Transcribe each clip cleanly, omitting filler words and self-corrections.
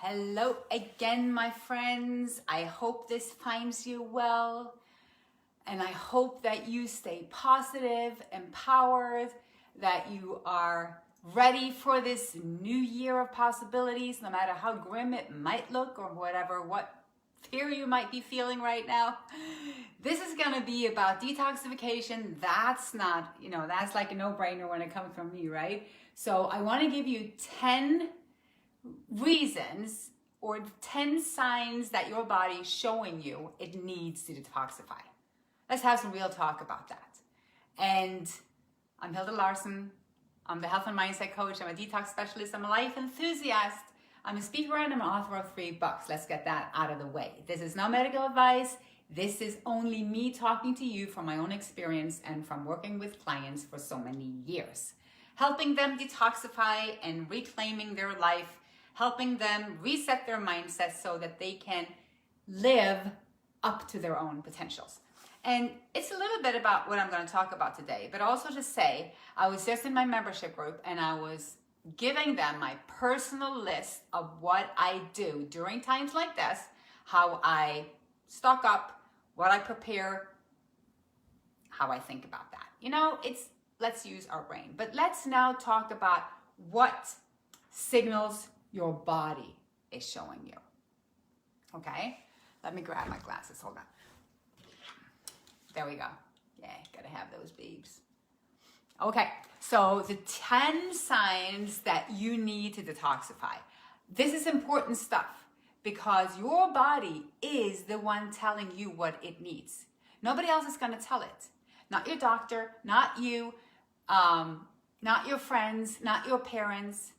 Hello again, my friends. I hope this finds you well, and I hope that you stay positive, empowered, that you are ready for this new year of possibilities, no matter how grim it might look or what fear you might be feeling right now. This is going to be about detoxification. That's not, that's like a no-brainer when it comes from me, right? So I want to give you 10 reasons or 10 signs that your body is showing you it needs to detoxify. Let's have some real talk about that. And I'm Hilde Larsen. I'm the health and mindset coach. I'm a detox specialist. I'm a life enthusiast. I'm a speaker and I'm an author of 3 books. Let's get that out of the way. This is no medical advice. This is only me talking to you from my own experience and from working with clients for so many years. Helping them detoxify and reclaiming their life, helping them reset their mindset so that they can live up to their own potentials. And it's a little bit about what I'm going to talk about today, but also to say, I was just in my membership group and I was giving them my personal list of what I do during times like this, how I stock up, what I prepare, how I think about that. Let's use our brain. But let's now talk about what signals your body is showing you. Okay? Let me grab my glasses. Hold on. There we go. Yeah, gotta have those babes. Okay, so the 10 signs that you need to detoxify. This is important stuff because your body is the one telling you what it needs. Nobody else is gonna tell it. Not your doctor, not you, not your friends, not your parents.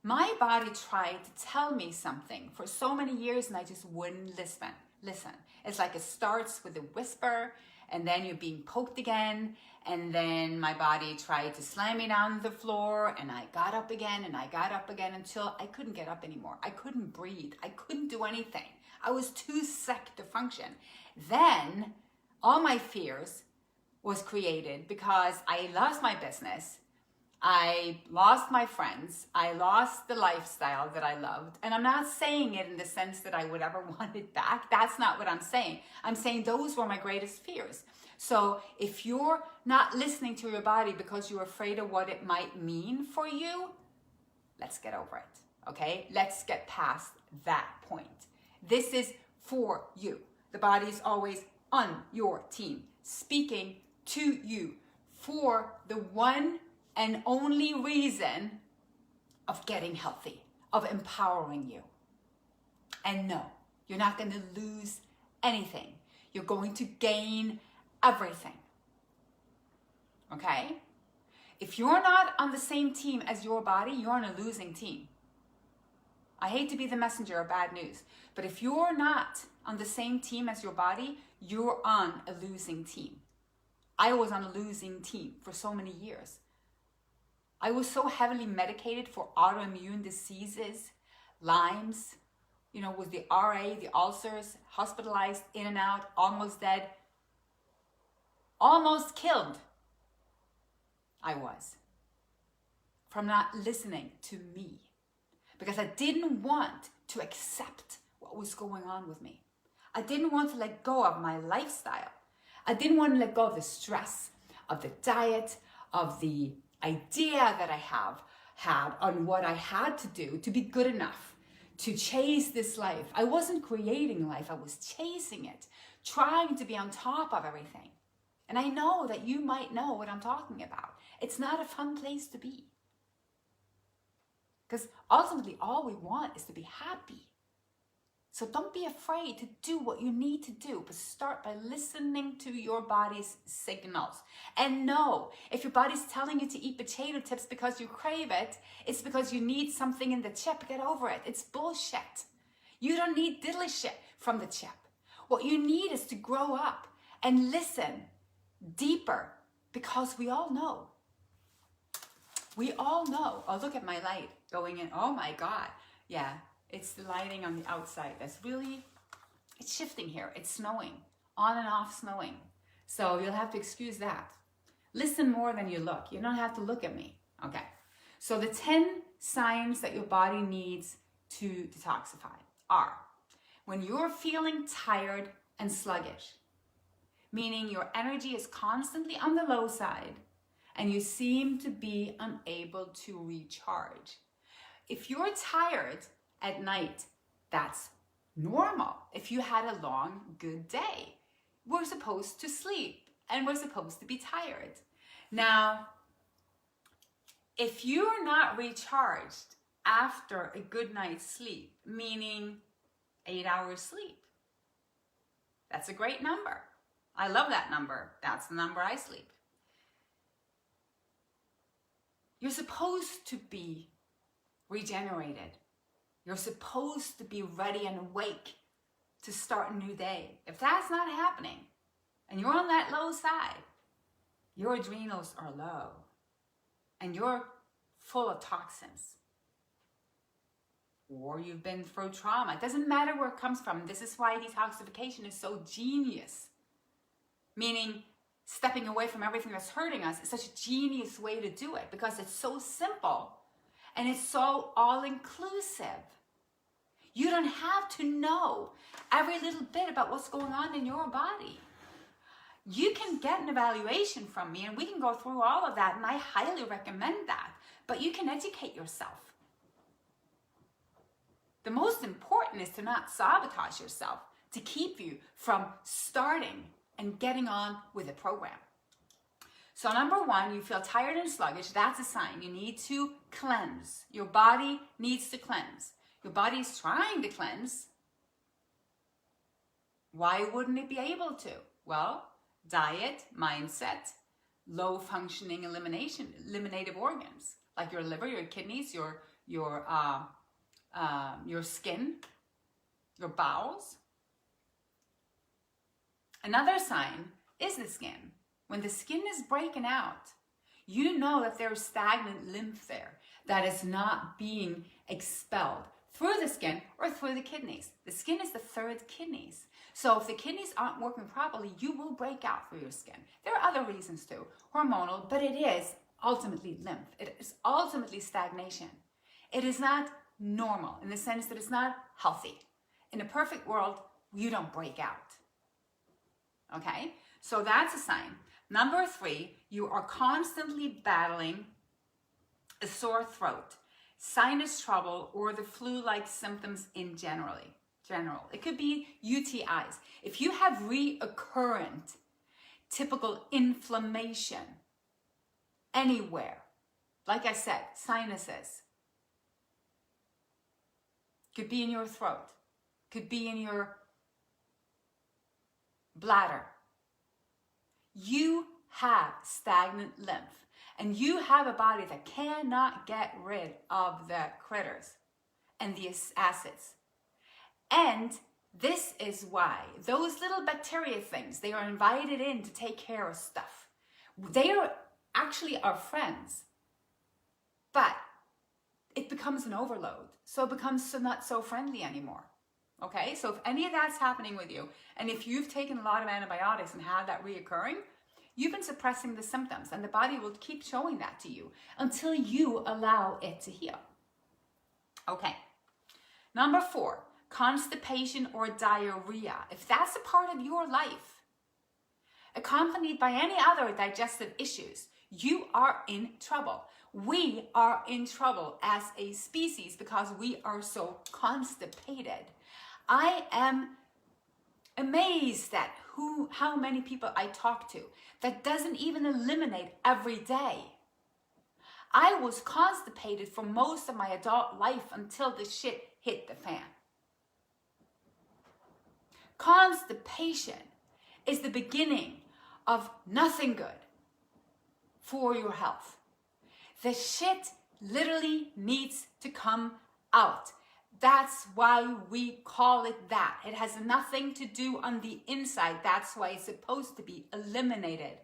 My body tried to tell me something for so many years and I just wouldn't listen. It's like it starts with a whisper and then you're being poked again. And then my body tried to slam me down on the floor and I got up again and I got up again until I couldn't get up anymore. I couldn't breathe. I couldn't do anything. I was too sick to function. Then all my fears was created because I lost my business. I lost my friends. I lost the lifestyle that I loved. And I'm not saying it in the sense that I would ever want it back. That's not what I'm saying. I'm saying those were my greatest fears. So if you're not listening to your body because you're afraid of what it might mean for you, let's get over it, okay? Let's get past that point. This is for you. The body is always on your team, speaking to you for the one and only reason of getting healthy, of empowering you. And no, you're not going to lose anything. You're going to gain everything. Okay? If you're not on the same team as your body, you're on a losing team. I hate to be the messenger of bad news, but if you're not on the same team as your body, you're on a losing team. I was on a losing team for so many years. I was so heavily medicated for autoimmune diseases, Lyme's, with the RA, the ulcers, hospitalized, in and out, almost dead, almost killed. I was from not listening to me because I didn't want to accept what was going on with me. I didn't want to let go of my lifestyle. I didn't want to let go of the stress, of the diet, of the idea that I had on what I had to do to be good enough, to chase this life. I wasn't creating life, I was chasing it, trying to be on top of everything. And I know that you might know what I'm talking about. It's not a fun place to be. Because ultimately all we want is to be happy. So don't be afraid to do what you need to do, but start by listening to your body's signals. And know, if your body's telling you to eat potato chips because you crave it, it's because you need something in the chip. Get over it. It's bullshit. You don't need delicious from the chip. What you need is to grow up and listen deeper, because we all know. We all know. Oh, look at my light going in. Oh my God. Yeah. It's the lighting on the outside that's really, it's shifting here. It's snowing, on and off snowing. So you'll have to excuse that. Listen more than you look. You don't have to look at me. Okay. So the 10 signs that your body needs to detoxify are when you're feeling tired and sluggish, meaning your energy is constantly on the low side and you seem to be unable to recharge. If you're tired at night, that's normal. If you had a long, good day, we're supposed to sleep and we're supposed to be tired. Now, if you're not recharged after a good night's sleep, meaning 8 hours sleep, that's a great number. I love that number. That's the number I sleep. You're supposed to be regenerated. You're supposed to be ready and awake to start a new day. If that's not happening and you're on that low side, your adrenals are low and you're full of toxins, or you've been through trauma. It doesn't matter where it comes from. This is why detoxification is so genius. Meaning stepping away from everything that's hurting us is such a genius way to do it because it's so simple and it's so all-inclusive. You don't have to know every little bit about what's going on in your body. You can get an evaluation from me and we can go through all of that, and I highly recommend that. But you can educate yourself. The most important is to not sabotage yourself, to keep you from starting and getting on with the program. So number one, you feel tired and sluggish. That's a sign you need to cleanse. Your body needs to cleanse. Your body is trying to cleanse. Why wouldn't it be able to? Well, diet, mindset, low functioning eliminative organs like your liver, your kidneys, your skin, your bowels. Another sign is the skin. When the skin is breaking out, you know that there's stagnant lymph there that is not being expelled through the skin or through the kidneys. The skin is the third kidneys. So if the kidneys aren't working properly, you will break out through your skin. There are other reasons too, hormonal, but it is ultimately lymph. It is ultimately stagnation. It is not normal in the sense that it's not healthy. In a perfect world, you don't break out. Okay, so that's a sign. Number three, you are constantly battling a sore throat, sinus trouble, or the flu-like symptoms in general. It could be UTIs. If you have reoccurrent, typical inflammation anywhere, like I said, sinuses, could be in your throat, could be in your bladder. You have stagnant lymph and you have a body that cannot get rid of the critters and the acids. And this is why those little bacteria things, they are invited in to take care of stuff. They are actually our friends, but it becomes an overload. So it becomes not so friendly anymore. Okay, so if any of that's happening with you, and if you've taken a lot of antibiotics and had that reoccurring, you've been suppressing the symptoms, and the body will keep showing that to you until you allow it to heal. Okay, number four, constipation or diarrhea. If that's a part of your life, accompanied by any other digestive issues, you are in trouble. We are in trouble as a species because we are so constipated. I am amazed at how many people I talk to that doesn't even eliminate every day. I was constipated for most of my adult life until the shit hit the fan. Constipation is the beginning of nothing good for your health. The shit literally needs to come out. That's why we call it that. It has nothing to do on the inside. That's why it's supposed to be eliminated.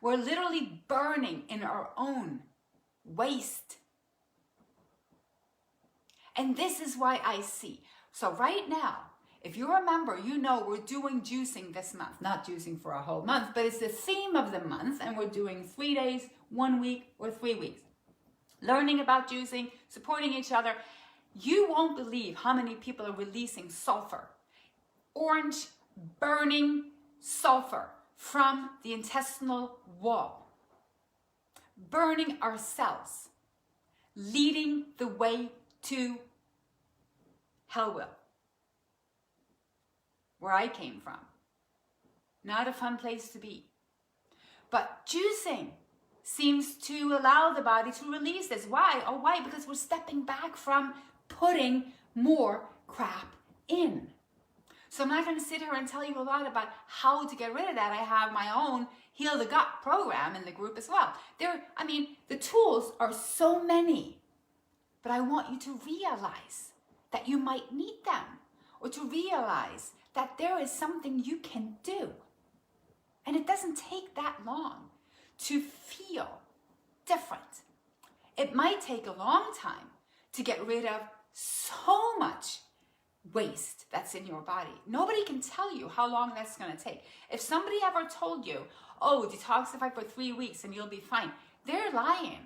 We're literally burning in our own waste. And this is why I see. So right now, if you remember, you know we're doing juicing this month. Not juicing for a whole month, but it's the theme of the month. And we're doing 3 days, 1 week, or 3 weeks. Learning about juicing, supporting each other. You won't believe how many people are releasing sulfur, orange burning sulfur from the intestinal wall, burning our cells, leading the way to hell, where I came from. Not a fun place to be. But juicing seems to allow the body to release this. Why? Oh, why? Because we're stepping back from putting more crap in. So I'm not going to sit here and tell you a lot about how to get rid of that. I have my own Heal the Gut program in the group as well. The tools are so many, but I want you to realize that you might need them, or to realize that there is something you can do. And it doesn't take that long to feel different. It might take a long time to get rid of so much waste that's in your body. Nobody can tell you how long that's going to take. If somebody ever told you, oh, detoxify for 3 weeks and you'll be fine, they're lying.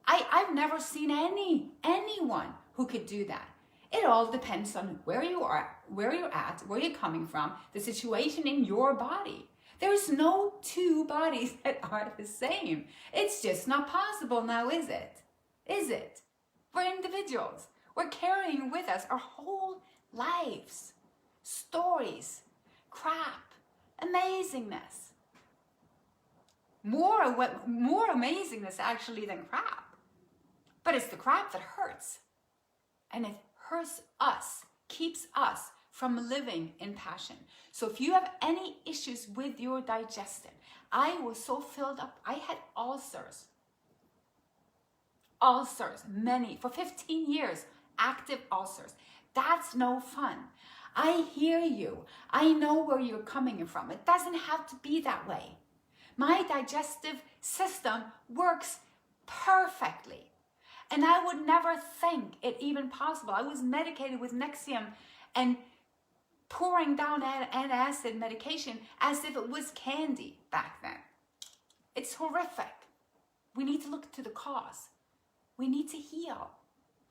I've never seen anyone who could do that. It all depends on where you are, where you're at, where you're coming from, the situation in your body. There's no two bodies that are the same. It's just not possible now, is it? Is it? We're individuals. We're carrying with us our whole lives, stories, crap, amazingness. More amazingness actually than crap. But it's the crap that hurts. And it hurts us, keeps us from living in passion. So if you have any issues with your digestion, I was so filled up. I had ulcers, many, for 15 years, active ulcers. That's no fun. I hear you. I know where you're coming from. It doesn't have to be that way. My digestive system works perfectly. And I would never think it even possible. I was medicated with Nexium and pouring down antacid medication as if it was candy back then. It's horrific. We need to look to the cause. We need to heal.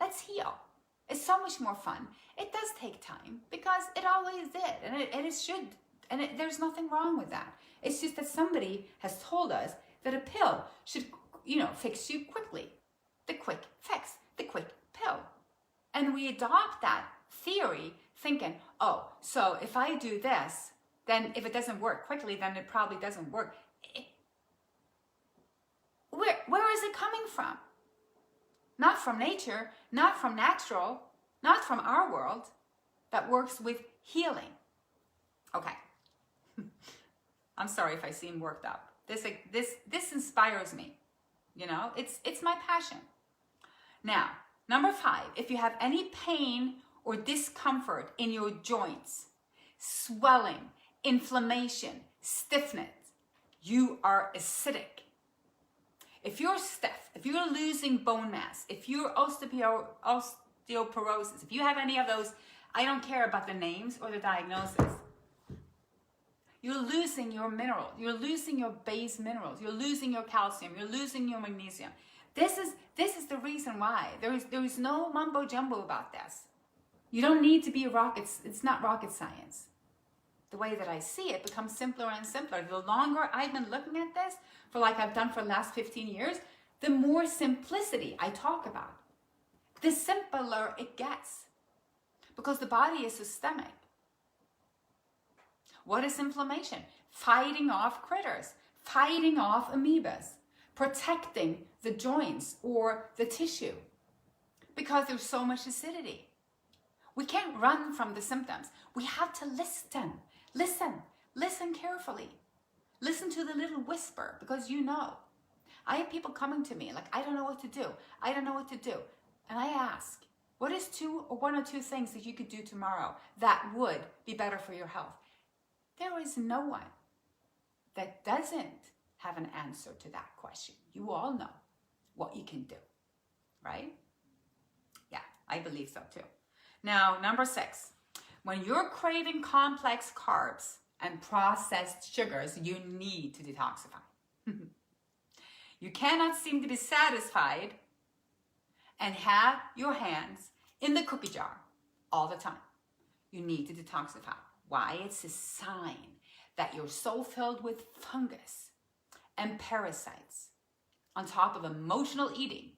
Let's heal. It's so much more fun. It does take time because it always did, and it should, and there's nothing wrong with that. It's just that somebody has told us that a pill should, fix you quickly. The quick fix, the quick pill. And we adopt that theory thinking, oh, so if I do this, then if it doesn't work quickly, then it probably doesn't work. Where is it coming from? Not from nature, not from natural, not from our world that works with healing. Okay. I'm sorry if I seem worked up. This inspires me. It's my passion. Now, number 5, if you have any pain or discomfort in your joints, swelling, inflammation, stiffness, you are acidic. If you're stiff, if you're losing bone mass, if you're osteoporosis, if you have any of those, I don't care about the names or the diagnosis, you're losing your mineral, you're losing your base minerals, you're losing your calcium, you're losing your magnesium. This is the reason why. There is no mumbo jumbo about this. You don't need to be it's not rocket science. The way that I see it becomes simpler and simpler. The longer I've been looking at this, like I've done for the last 15 years, the more simplicity I talk about. The simpler it gets. Because the body is systemic. What is inflammation? Fighting off critters, fighting off amoebas, protecting the joints or the tissue because there's so much acidity. We can't run from the symptoms. We have to listen carefully. Listen to the little whisper because I have people coming to me like, I don't know what to do. I don't know what to do. And I ask, what is 1 or 2 things that you could do tomorrow that would be better for your health? There is no one that doesn't have an answer to that question. You all know what you can do, right? Yeah, I believe so too. Now, number 6, when you're craving complex carbs and processed sugars, you need to detoxify. You cannot seem to be satisfied and have your hands in the cookie jar all the time. You need to detoxify. Why? It's a sign that you're so filled with fungus and parasites on top of emotional eating.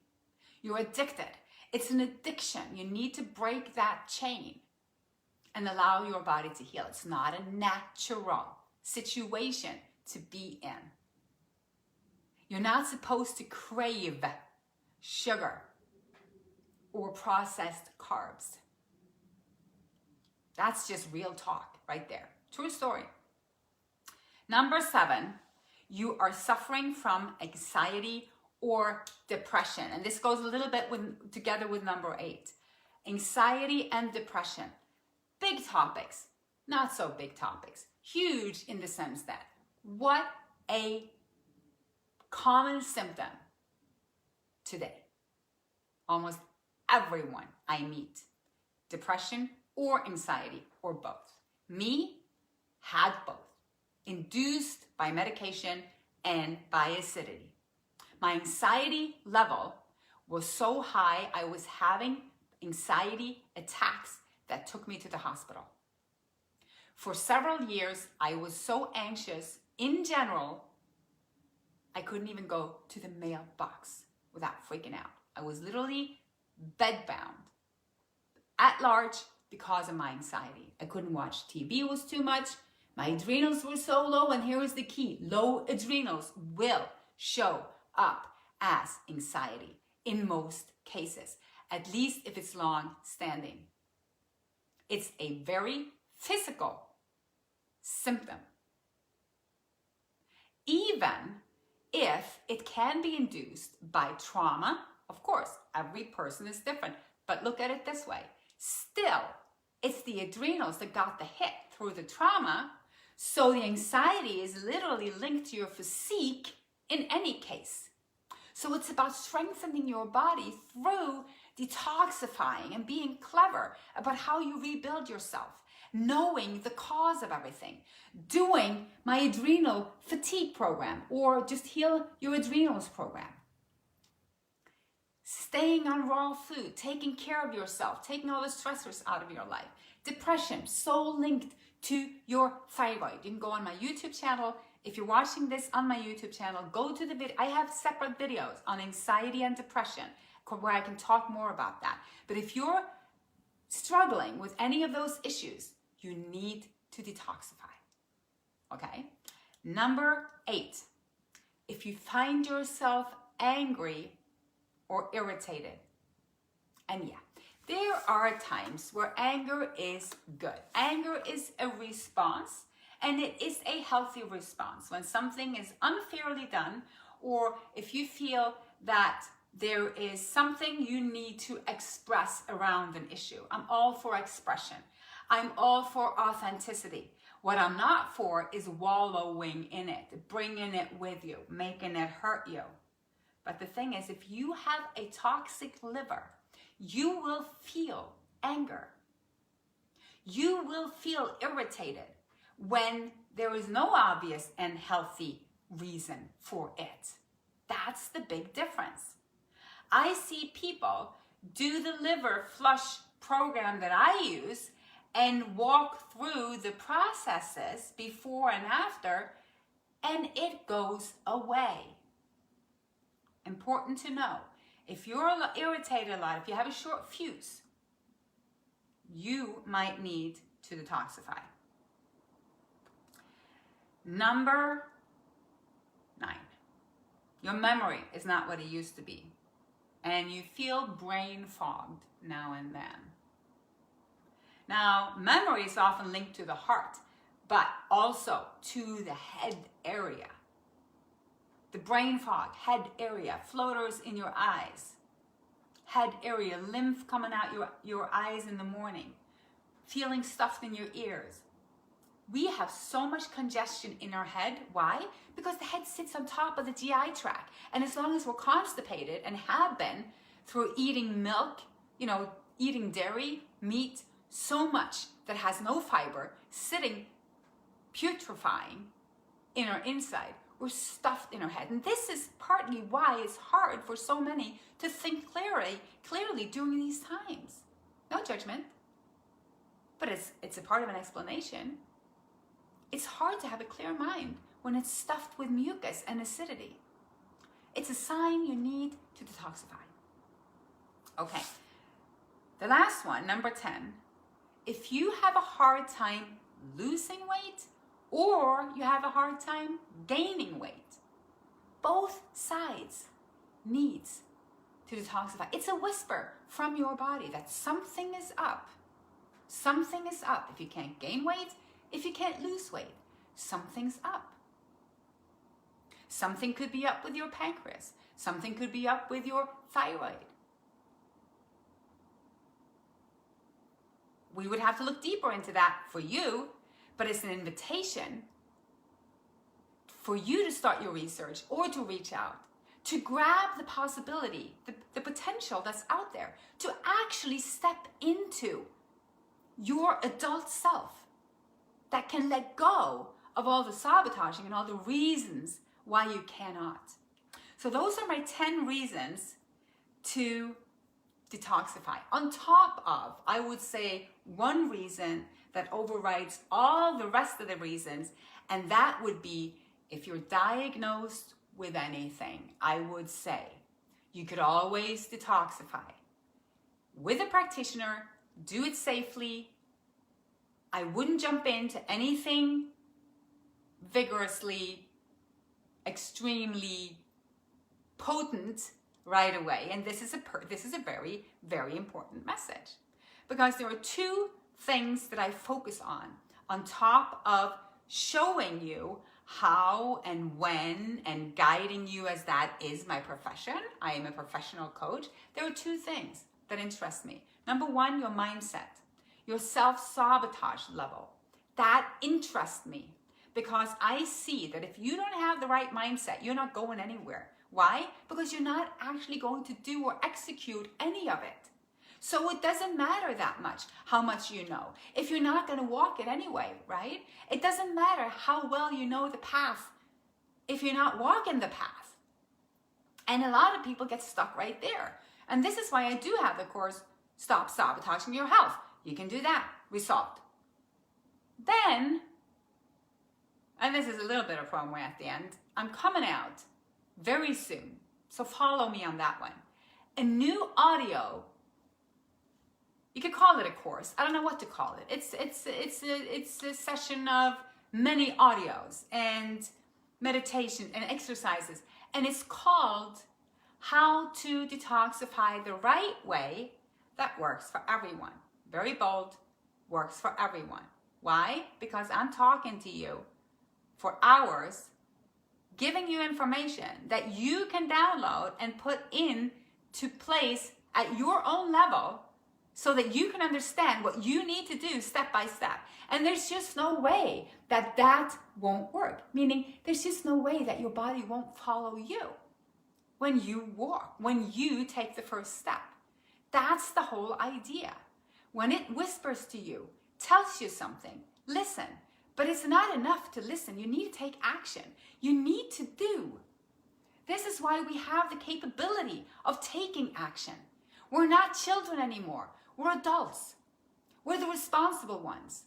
You're addicted. It's an addiction. You need to break that chain and allow your body to heal. It's not a natural situation to be in. You're not supposed to crave sugar or processed carbs. That's just real talk right there. True story. Number 7, you are suffering from anxiety or depression. And this goes a little bit together with number 8. Anxiety and depression. Big topics, not so big topics. Huge in the sense that what a common symptom today. Almost everyone I meet, depression or anxiety or both. Me had both, induced by medication and by acidity. My anxiety level was so high, I was having anxiety attacks that took me to the hospital. For several years, I was so anxious in general, I couldn't even go to the mailbox without freaking out. I was literally bedbound at large because of my anxiety. I couldn't watch TV, it was too much. My adrenals were so low, and here is the key. Low adrenals will show up as anxiety in most cases, at least if it's long standing. It's a very physical symptom. Even if it can be induced by trauma, of course, every person is different, but look at it this way. Still, it's the adrenals that got the hit through the trauma, so the anxiety is literally linked to your physique in any case. So it's about strengthening your body through detoxifying and being clever about how you rebuild yourself, knowing the cause of everything, doing my adrenal fatigue program or just heal your adrenals program. Staying on raw food, taking care of yourself, taking all the stressors out of your life. Depression, so linked to your thyroid. You can go on my YouTube channel. If you're watching this on my YouTube channel, go to the video. I have separate videos on anxiety and depression where I can talk more about that. But if you're struggling with any of those issues, you need to detoxify. Okay? Number 8, if you find yourself angry or irritated, and yeah, there are times where anger is good. Anger is a response, and it is a healthy response. When something is unfairly done, or if you feel that there is something you need to express around an issue. I'm all for expression. I'm all for authenticity. What I'm not for is wallowing in it, bringing it with you, making it hurt you. But the thing is, if you have a toxic liver, you will feel anger. You will feel irritated when there is no obvious and healthy reason for it. That's the big difference. I see people do the liver flush program that I use and walk through the processes before and after, and it goes away. Important to know, if you're irritated a lot, if you have a short fuse, you might need to detoxify. Number 9, your memory is not what it used to be, and you feel brain fogged now and then. Now, memory is often linked to the heart, but also to the head area. The brain fog, head area, floaters in your eyes, head area, lymph coming out your eyes in the morning, feeling stuffed in your ears. We have so much congestion in our head. Why? Because the head sits on top of the GI tract. And as long as we're constipated and have been through eating milk, eating dairy, meat, so much that has no fiber, sitting, putrefying in our inside, we're stuffed in our head. And this is partly why it's hard for so many to think clearly during these times. No judgment. But it's a part of an explanation. It's hard to have a clear mind when it's stuffed with mucus and acidity. It's a sign you need to detoxify. Okay, the last one, number 10. If you have a hard time losing weight or you have a hard time gaining weight, both sides needs to detoxify. It's a whisper from your body that something is up. Something is up. If you can't gain weight, if you can't lose weight, something's up. Something could be up with your pancreas. Something could be up with your thyroid. We would have to look deeper into that for you, but it's an invitation for you to start your research or to reach out, to grab the possibility, the potential that's out there, to actually step into your adult self that can let go of all the sabotaging and all the reasons why you cannot. So those are my 10 reasons to detoxify. On top of, I would say, one reason that overrides all the rest of the reasons, and that would be if you're diagnosed with anything, I would say you could always detoxify with a practitioner. Do it safely. I wouldn't jump into anything vigorously, extremely potent right away. And this is a very, very important message, because there are two things that I focus on top of showing you how and when and guiding you, as that is my profession. I am a professional coach. There are two things that interest me. Number one, your mindset, your self-sabotage level. That interests me because I see that if you don't have the right mindset, you're not going anywhere. Why? Because you're not actually going to do or execute any of it. So it doesn't matter that much how much you know if you're not going to walk it anyway, right? It doesn't matter how well you know the path if you're not walking the path. And a lot of people get stuck right there. And this is why I do have the course, Stop Sabotaging Your Health. You can do that. Result. Then, and this is a little bit of promo at the end, I'm coming out very soon. So follow me on that one. A new audio. You could call it a course. I don't know what to call it. It's a session of many audios and meditation and exercises. And it's called How to Detoxify the Right Way That Works for Everyone. Very bold, works for everyone. Why? Because I'm talking to you for hours, giving you information that you can download and put into place at your own level so that you can understand what you need to do step by step. And there's just no way that that won't work. Meaning, there's just no way that your body won't follow you when you walk, when you take the first step. That's the whole idea. When it whispers to you, tells you something, listen. But it's not enough to listen. You need to take action. You need to do. This is why we have the capability of taking action. We're not children anymore. We're adults. We're the responsible ones.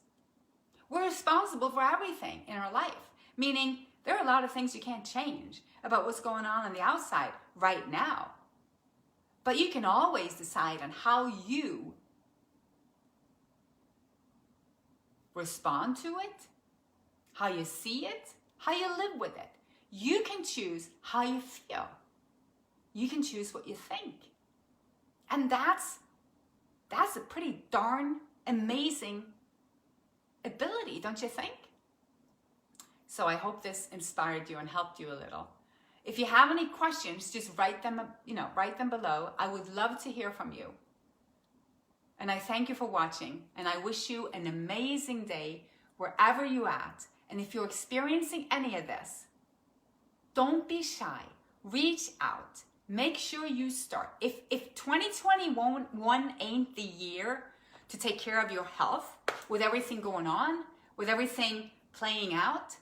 We're responsible for everything in our life. Meaning, there are a lot of things you can't change about what's going on the outside right now. But you can always decide on how you respond to it, how you see it, how you live with it. You can choose how you feel. You can choose what you think. And that's a pretty darn amazing ability, don't you think? So I hope this inspired you and helped you a little. If you have any questions, just write them below. I would love to hear from you. And I thank you for watching, and I wish you an amazing day wherever you're at. And if you're experiencing any of this, don't be shy. Reach out. Make sure you start. If 2021 ain't the year to take care of your health, with everything going on, with everything playing out,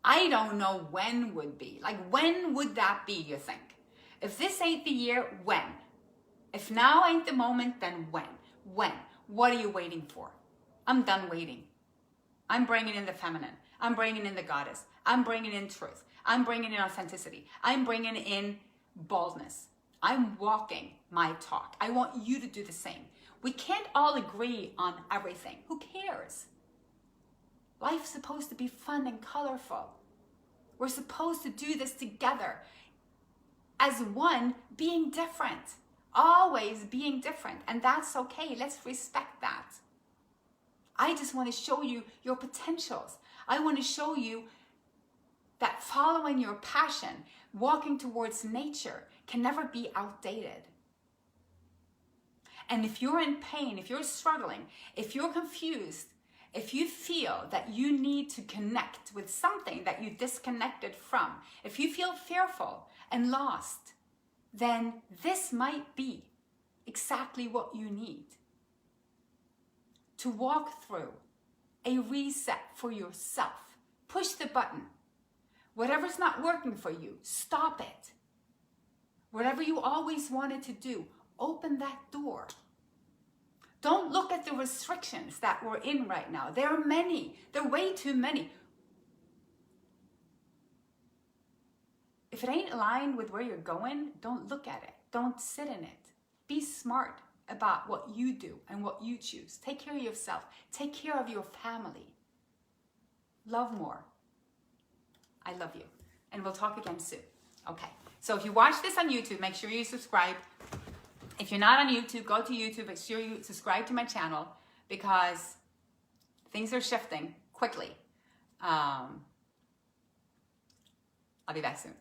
I don't know when would be. Like, when would that be, you think? If this ain't the year, when? If now ain't the moment, then when? When? What are you waiting for? I'm done waiting. I'm bringing in the feminine. I'm bringing in the goddess. I'm bringing in truth. I'm bringing in authenticity. I'm bringing in boldness. I'm walking my talk. I want you to do the same. We can't all agree on everything. Who cares? Life's supposed to be fun and colorful. We're supposed to do this together as one, being different, always being different. And that's okay. Let's respect that. I just want to show you your potentials. I want to show you that following your passion, walking towards nature, can never be outdated. And if you're in pain, if you're struggling, if you're confused, if you feel that you need to connect with something that you disconnected from, if you feel fearful and lost, then this might be exactly what you need to walk through a reset for yourself. Push the button. Whatever's not working for you, stop it. Whatever you always wanted to do, open that door. Don't look at the restrictions that we're in right now. There are many. There are way too many. If it ain't aligned with where you're going, don't look at it. Don't sit in it. Be smart about what you do and what you choose. Take care of yourself. Take care of your family. Love more. I love you. And we'll talk again soon. Okay. So if you watch this on YouTube, make sure you subscribe. If you're not on YouTube, go to YouTube. Make sure you subscribe to my channel because things are shifting quickly. I'll be back soon.